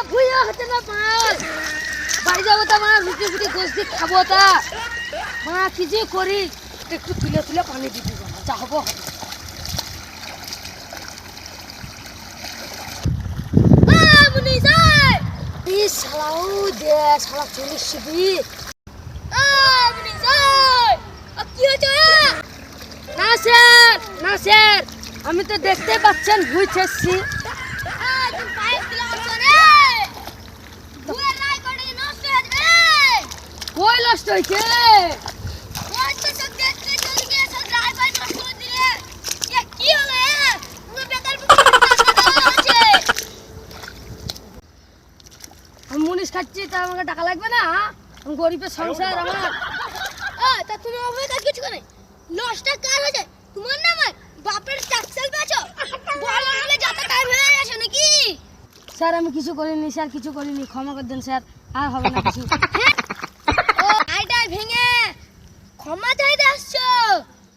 ভুইয়া হতে না মাল বাড়ি যাবো তা মা রুটি ফুটি গোস দিয়ে খাবো তা মা কিছু করি একটু তুলে তুলে পানি দিবি যা হবো শালাও দে শালা চল্লিশ শিবি না স্যার না স্যার আমি তো দেখতে পাচ্ছেন ভুই ছেড়ছি কই নষ্ট হয়েছে আমি মুনিশ খাচ্ছি তা আমাকে টাকা লাগবে না আমি গরিবের সংসার আমার তা তুমি আমার কাজ কিছু করে লসটা কার হয়ে যায় তোমার না আমার বাপের টাক্সেল বেচো বলো বলে যত টাইম হয়ে গেছে নাকি স্যার আমি কিছু করিনি স্যার কিছু করিনি ক্ষমা করে দেন স্যার আর হবে না কিছু ও আইটা ভেঙে ক্ষমা চাইতে আসছো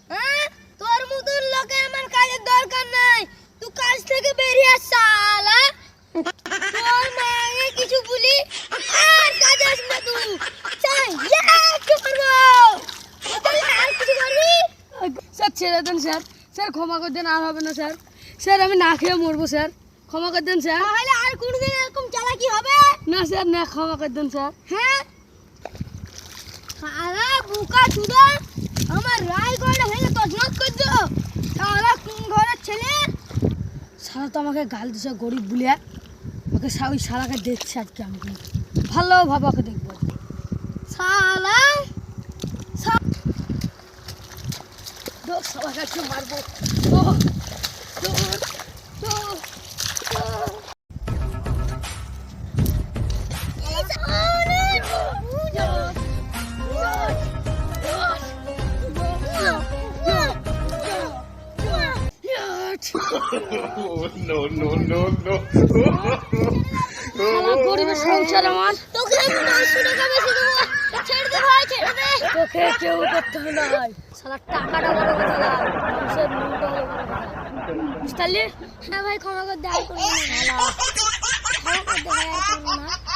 হ্যাঁ তোর মতন লোকে আমার কাজের দরকার নাই তুই কাজ থেকে বেরিয়ে আস শালা তোর মাকে কিছু বলি আর কাজ আসবে না তুই চাই কি করবো আর কিছু করবি স্যার ছেড়ে দেন স্যার স্যার ক্ষমা করে দেন আর হবে না স্যার স্যার আমি না খেয়ে মরবো স্যার ক্ষমা করে দেন স্যার তাহলে আর কোনোদিন এরকম চালাকি হবে না স্যার না ক্ষমা করে দেন স্যার হ্যাঁ সারা বুকা চুদা আমার রায় গড়ে ভেঙে তছনছ করে দিও সারা কোন ঘরের ছেলে সারা তো আমাকে গাল দিছে গরিব বলে ওকে ওই সারাকে দেখছে আজকে আমি ভালোভাবে ওকে দেখবো শালা সবাই কাছে মারবো গরিবের সংসার আমার তোকে আমি 900 টাকা বেশি দেবো ছেড়ে দে ভাই ছেড়ে দে তোকে কেউ করতে হবে না সারা টাকাটা বড় কথা না মানুষের মনটা হলো বড় কথা বুঝতে পারলি হ্যাঁ ভাই ক্ষমা করে দে আর করবো না ক্ষমা করে দে ভাই আর করবো না